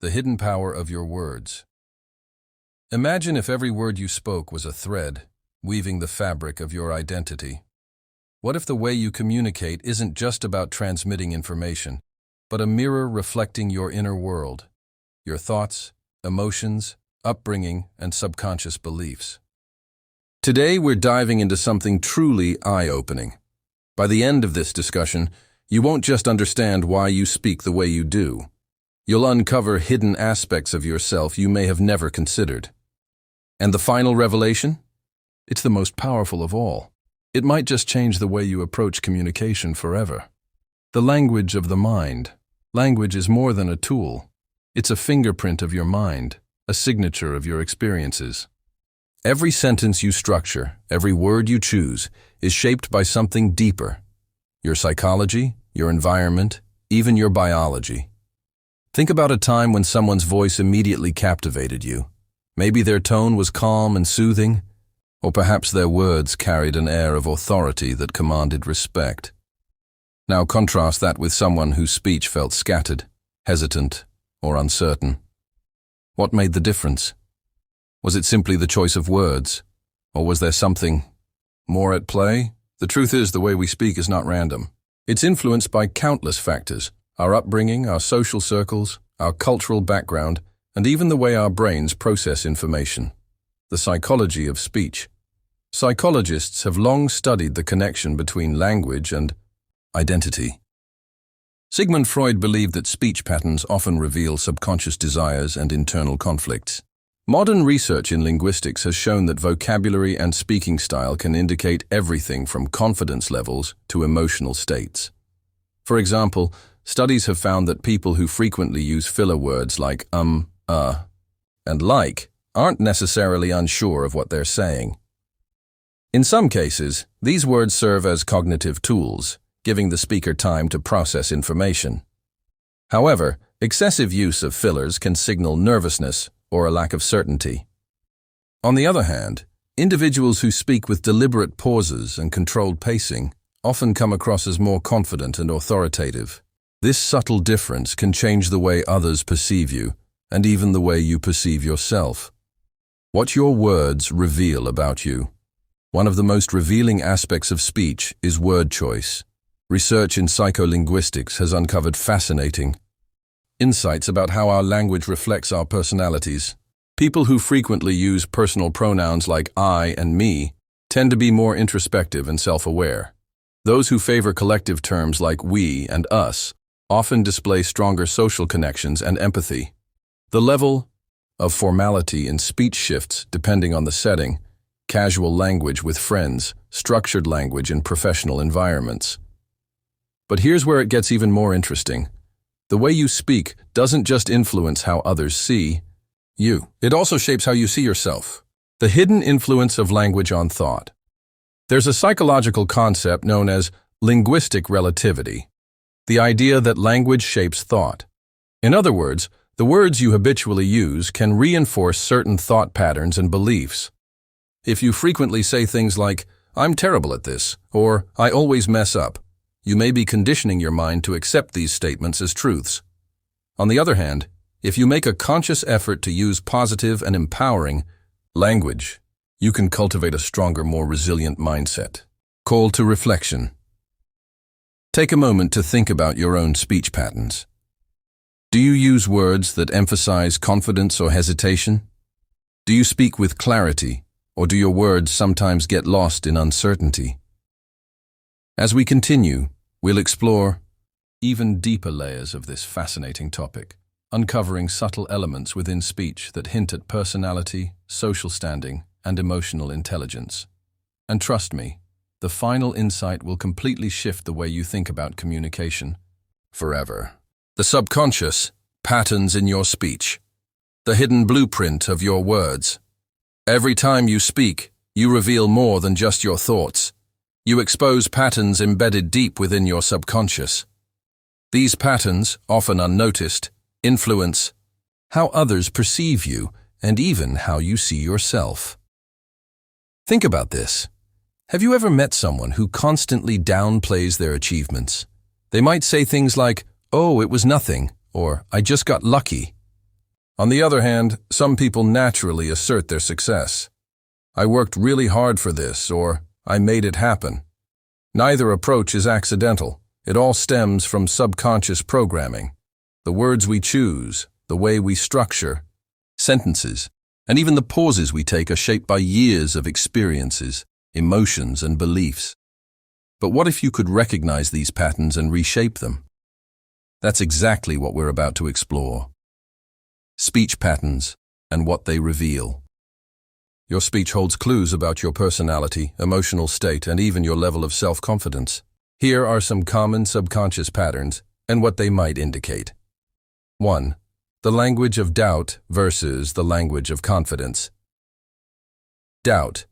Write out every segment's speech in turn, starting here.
The hidden power of your words. Imagine if every word you spoke was a thread, weaving the fabric of your identity. What if the way you communicate isn't just about transmitting information, but a mirror reflecting your inner world, your thoughts, emotions, upbringing, and subconscious beliefs? Today, we're diving into something truly eye-opening. By the end of this discussion, you won't just understand why you speak the way you do. You'll uncover hidden aspects of yourself you may have never considered. And the final revelation? It's the most powerful of all. It might just change the way you approach communication forever. The language of the mind. Language is more than a tool. It's a fingerprint of your mind, a signature of your experiences. Every sentence you structure, every word you choose, is shaped by something deeper. Your psychology, your environment, even your biology. Think about a time when someone's voice immediately captivated you. Maybe their tone was calm and soothing, or perhaps their words carried an air of authority that commanded respect. Now contrast that with someone whose speech felt scattered, hesitant, or uncertain. What made the difference? Was it simply the choice of words, or was there something more at play? The truth is, the way we speak is not random. It's influenced by countless factors: our upbringing, our social circles, our cultural background, and even the way our brains process information. The psychology of speech. Psychologists have long studied the connection between language and identity. Sigmund Freud believed that speech patterns often reveal subconscious desires and internal conflicts. Modern research in linguistics has shown that vocabulary and speaking style can indicate everything from confidence levels to emotional states. For example, studies have found that people who frequently use filler words like and like aren't necessarily unsure of what they're saying. In some cases, these words serve as cognitive tools, giving the speaker time to process information. However, excessive use of fillers can signal nervousness or a lack of certainty. On the other hand, individuals who speak with deliberate pauses and controlled pacing often come across as more confident and authoritative. This subtle difference can change the way others perceive you, and even the way you perceive yourself. What your words reveal about you. One of the most revealing aspects of speech is word choice. Research in psycholinguistics has uncovered fascinating insights about how our language reflects our personalities. People who frequently use personal pronouns like I and me tend to be more introspective and self-aware. Those who favor collective terms like we and us often display stronger social connections and empathy. The level of formality in speech shifts depending on the setting: casual language with friends, structured language in professional environments. But here's where it gets even more interesting. The way you speak doesn't just influence how others see you. It also shapes how you see yourself. The hidden influence of language on thought. There's a psychological concept known as linguistic relativity, the idea that language shapes thought. In other words, the words you habitually use can reinforce certain thought patterns and beliefs. If you frequently say things like, "I'm terrible at this," or "I always mess up," you may be conditioning your mind to accept these statements as truths. On the other hand, if you make a conscious effort to use positive and empowering language, you can cultivate a stronger, more resilient mindset. Call to reflection. Take a moment to think about your own speech patterns. Do you use words that emphasize confidence or hesitation? Do you speak with clarity, or do your words sometimes get lost in uncertainty? As we continue, we'll explore even deeper layers of this fascinating topic, uncovering subtle elements within speech that hint at personality, social standing, and emotional intelligence. And trust me, the final insight will completely shift the way you think about communication forever. The subconscious, patterns in your speech. The hidden blueprint of your words. Every time you speak, you reveal more than just your thoughts. You expose patterns embedded deep within your subconscious. These patterns, often unnoticed, influence how others perceive you and even how you see yourself. Think about this. Have you ever met someone who constantly downplays their achievements? They might say things like, "Oh, it was nothing," or "I just got lucky." On the other hand, some people naturally assert their success. I worked really hard for this, or I made it happen. Neither approach is accidental. It all stems from subconscious programming. The words we choose, the way we structure sentences, and even the pauses we take are shaped by years of experiences, emotions, and beliefs. But what if you could recognize these patterns and reshape them? That's exactly what we're about to explore. Speech patterns and what they reveal. Your speech holds clues about your personality, emotional state, and even your level of self-confidence. Here are some common subconscious patterns and what they might indicate. 1. The language of doubt versus the language of confidence. Doubt.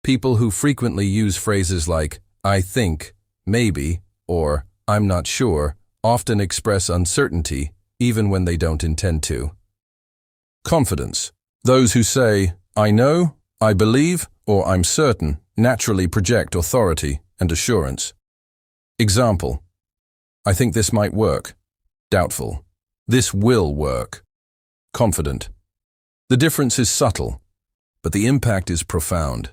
People who frequently use phrases like, I think, maybe, or I'm not sure, often express uncertainty, even when they don't intend to. Confidence. Those who say, I know, I believe, or I'm certain, naturally project authority and assurance. Example. I think this might work. Doubtful. This will work. Confident. The difference is subtle, but the impact is profound.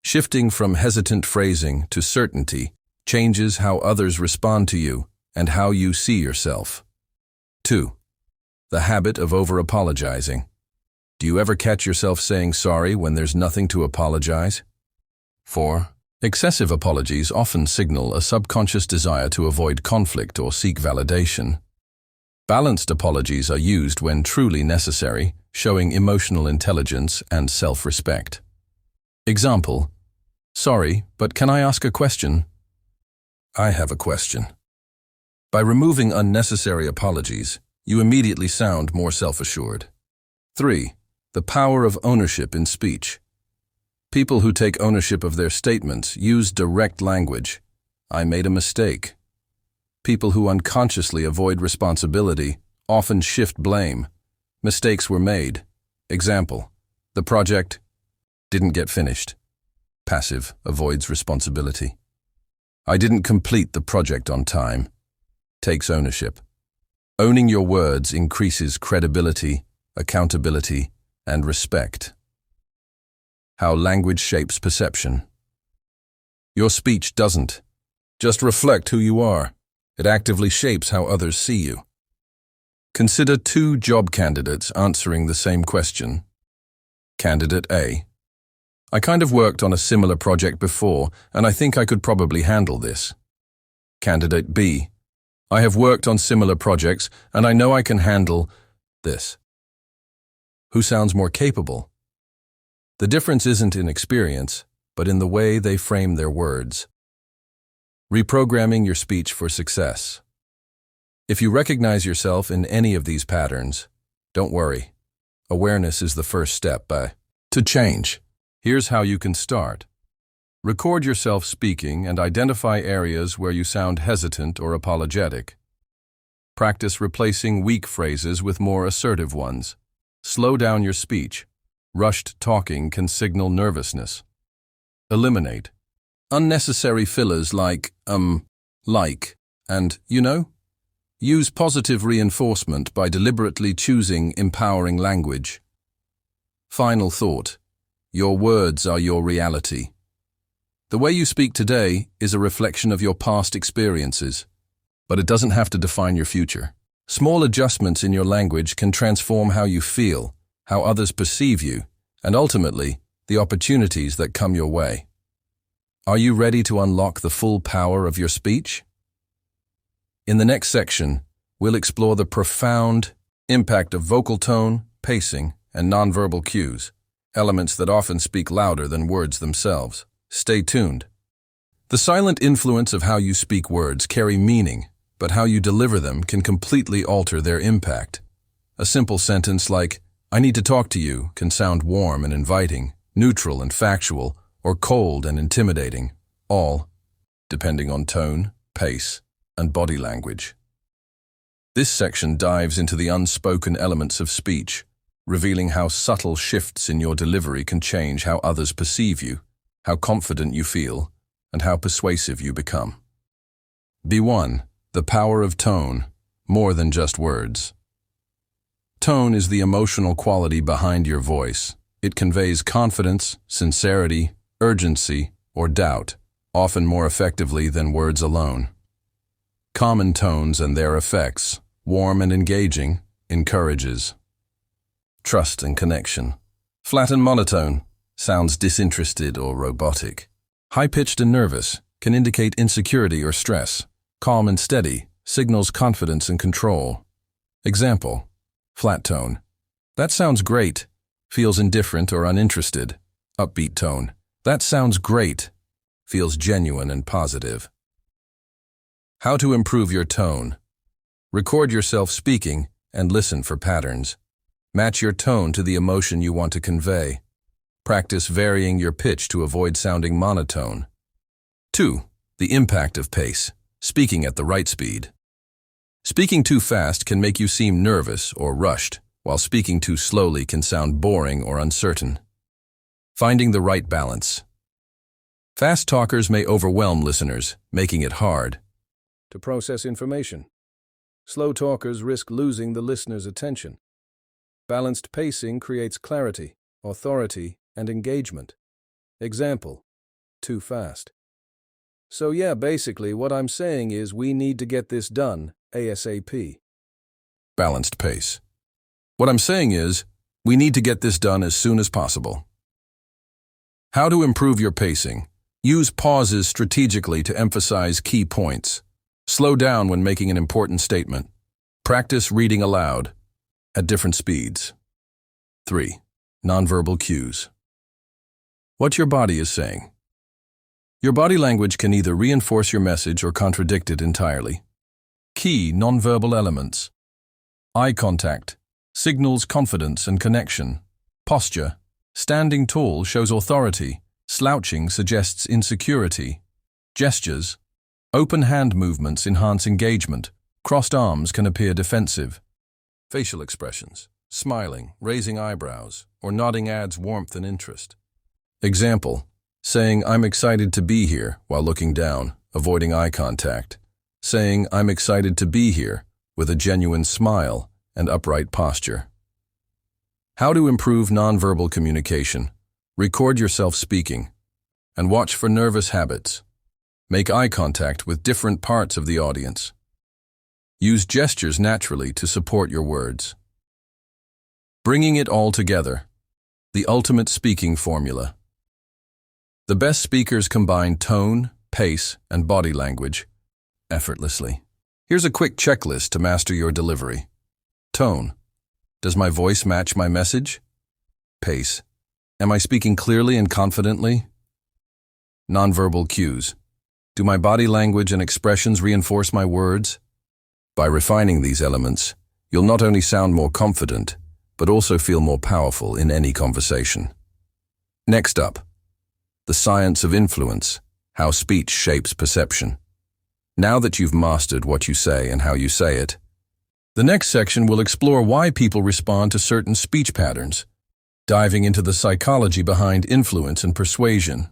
Shifting from hesitant phrasing to certainty changes how others respond to you and how you see yourself. 2. The habit of over-apologizing. Do you ever catch yourself saying sorry when there's nothing to apologize? 4. Excessive apologies often signal a subconscious desire to avoid conflict or seek validation. Balanced apologies are used when truly necessary, showing emotional intelligence and self-respect. Example. Sorry, but can I ask a question? I have a question. By removing unnecessary apologies, you immediately sound more self-assured. 3. The power of ownership in speech. People who take ownership of their statements use direct language. I made a mistake. People who unconsciously avoid responsibility often shift blame. Mistakes were made. Example. The project didn't get finished. Passive avoids responsibility. I didn't complete the project on time. Takes ownership. Owning your words increases credibility, accountability, and respect. How language shapes perception. Your speech doesn't just reflect who you are. It actively shapes how others see you. Consider 2 job candidates answering the same question. Candidate A. I kind of worked on a similar project before, and I think I could probably handle this. Candidate B. I have worked on similar projects, and I know I can handle this. Who sounds more capable? The difference isn't in experience, but in the way they frame their words. Reprogramming your speech for success. If you recognize yourself in any of these patterns, don't worry. Awareness is the first step to change. Here's how you can start. Record yourself speaking and identify areas where you sound hesitant or apologetic. Practice replacing weak phrases with more assertive ones. Slow down your speech. Rushed talking can signal nervousness. Eliminate unnecessary fillers like, like, and, you know. Use positive reinforcement by deliberately choosing empowering language. Final thought. Your words are your reality. The way you speak today is a reflection of your past experiences, but it doesn't have to define your future. Small adjustments in your language can transform how you feel, how others perceive you, and ultimately, the opportunities that come your way. Are you ready to unlock the full power of your speech? In the next section, we'll explore the profound impact of vocal tone, pacing, and nonverbal cues, elements that often speak louder than words themselves. Stay tuned. The silent influence of how you speak words carry meaning, but how you deliver them can completely alter their impact. A simple sentence like, I need to talk to you, can sound warm and inviting, neutral and factual, or cold and intimidating, all depending on tone, pace, and body language. This section dives into the unspoken elements of speech, revealing how subtle shifts in your delivery can change how others perceive you, how confident you feel, and how persuasive you become. B1. The power of tone, more than just words. Tone is the emotional quality behind your voice. It conveys confidence, sincerity, urgency, or doubt, often more effectively than words alone. Common tones and their effects, warm and engaging, encourages trust and connection. Flat and monotone sounds disinterested or robotic. High-pitched and nervous can indicate insecurity or stress. Calm and steady signals confidence and control. Example: flat tone. That sounds great. Feels indifferent or uninterested. Upbeat tone. That sounds great. Feels genuine and positive. How to improve your tone. Record yourself speaking and listen for patterns. Match your tone to the emotion you want to convey. Practice varying your pitch to avoid sounding monotone. 2. The impact of pace. Speaking at the right speed. Speaking too fast can make you seem nervous or rushed, while speaking too slowly can sound boring or uncertain. Finding the right balance. Fast talkers may overwhelm listeners, making it hard to process information. Slow talkers risk losing the listener's attention. Balanced pacing creates clarity, authority, and engagement. Example: too fast. So yeah, basically what I'm saying is we need to get this done ASAP. Balanced pace. What I'm saying is we need to get this done as soon as possible. How to improve your pacing. Use pauses strategically to emphasize key points. Slow down when making an important statement. Practice reading aloud at different speeds. 3. Nonverbal cues. What your body is saying. Your body language can either reinforce your message or contradict it entirely. Key nonverbal elements. Eye contact signals confidence and connection. Posture. Standing tall shows authority. Slouching suggests insecurity. Gestures. Open hand movements enhance engagement. Crossed arms can appear defensive. Facial expressions. Smiling, raising eyebrows, or nodding adds warmth and interest. Example: saying "I'm excited to be here" while looking down, avoiding eye contact. Saying "I'm excited to be here" with a genuine smile and upright posture. How to improve nonverbal communication. Record yourself speaking and watch for nervous habits. Make eye contact with different parts of the audience. Use gestures naturally to support your words. Bringing it all together. The ultimate speaking formula. The best speakers combine tone, pace, and body language effortlessly. Here's a quick checklist to master your delivery. Tone. Does my voice match my message? Pace. Am I speaking clearly and confidently? Nonverbal cues. Do my body language and expressions reinforce my words? By refining these elements, you'll not only sound more confident, but also feel more powerful in any conversation. Next up, the science of influence, how speech shapes perception. Now that you've mastered what you say and how you say it, the next section will explore why people respond to certain speech patterns, diving into the psychology behind influence and persuasion.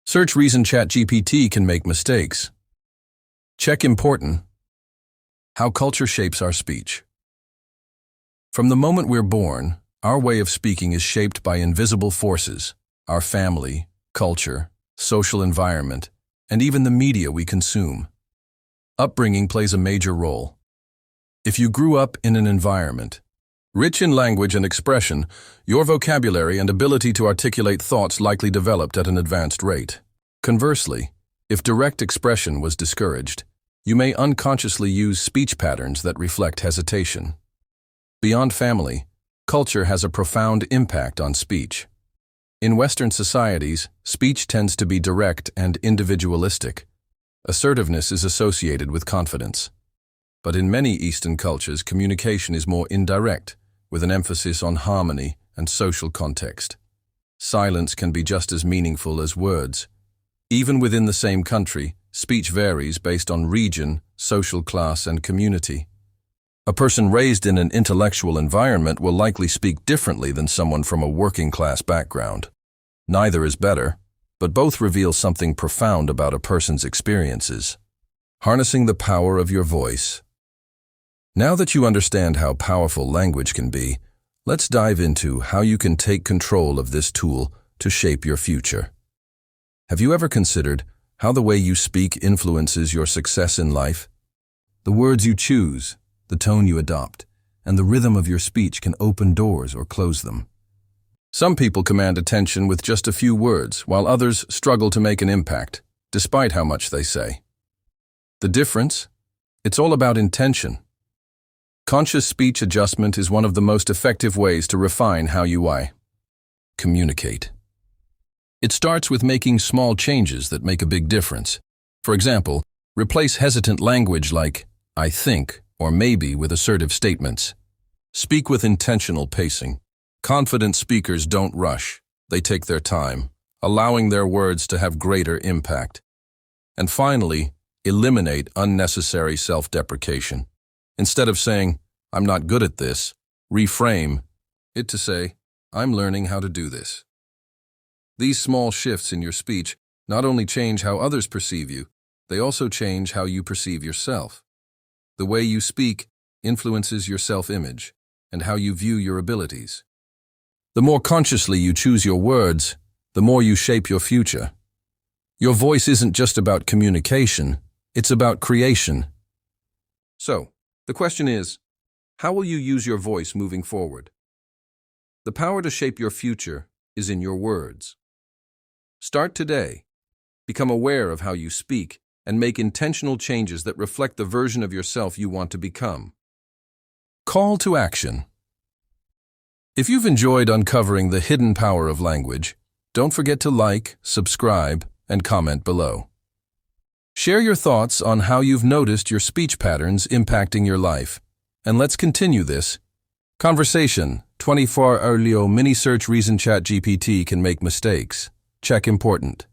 Search Reason ChatGPT can make mistakes. Check important. How culture shapes our speech. From the moment we're born, our way of speaking is shaped by invisible forces: our family, culture, social environment, and even the media we consume. Upbringing plays a major role. If you grew up in an environment rich in language and expression, your vocabulary and ability to articulate thoughts likely developed at an advanced rate. Conversely, if direct expression was discouraged, you may unconsciously use speech patterns that reflect hesitation. Beyond family, culture has a profound impact on speech. In Western societies, speech tends to be direct and individualistic. Assertiveness is associated with confidence. But in many Eastern cultures, communication is more indirect, with an emphasis on harmony and social context. Silence can be just as meaningful as words. Even within the same country, speech varies based on region, social class, and community. A person raised in an intellectual environment will likely speak differently than someone from a working-class background. Neither is better, but both reveal something profound about a person's experiences. Harnessing the power of your voice. Now that you understand how powerful language can be, let's dive into how you can take control of this tool to shape your future. Have you ever considered how the way you speak influences your success in life? The words you choose, the tone you adopt, and the rhythm of your speech can open doors or close them. Some people command attention with just a few words, while others struggle to make an impact, despite how much they say. The difference? It's all about intention. Conscious speech adjustment is one of the most effective ways to refine how you communicate. It starts with making small changes that make a big difference. For example, replace hesitant language like "I think" or "maybe" with assertive statements. Speak with intentional pacing. Confident speakers don't rush. They take their time, allowing their words to have greater impact. And finally, eliminate unnecessary self-deprecation. Instead of saying, "I'm not good at this," reframe it to say, "I'm learning how to do this." These small shifts in your speech not only change how others perceive you, they also change how you perceive yourself. The way you speak influences your self-image and how you view your abilities. The more consciously you choose your words, the more you shape your future. Your voice isn't just about communication, it's about creation. So, the question is, how will you use your voice moving forward? The power to shape your future is in your words. Start today. Become aware of how you speak and make intentional changes that reflect the version of yourself you want to become. Call to action. If you've enjoyed uncovering the hidden power of language, don't forget to like, subscribe, and comment below. Share your thoughts on how you've noticed your speech patterns impacting your life. And let's continue this conversation. 24 Earlio mini search reason ChatGPT can make mistakes. Check important.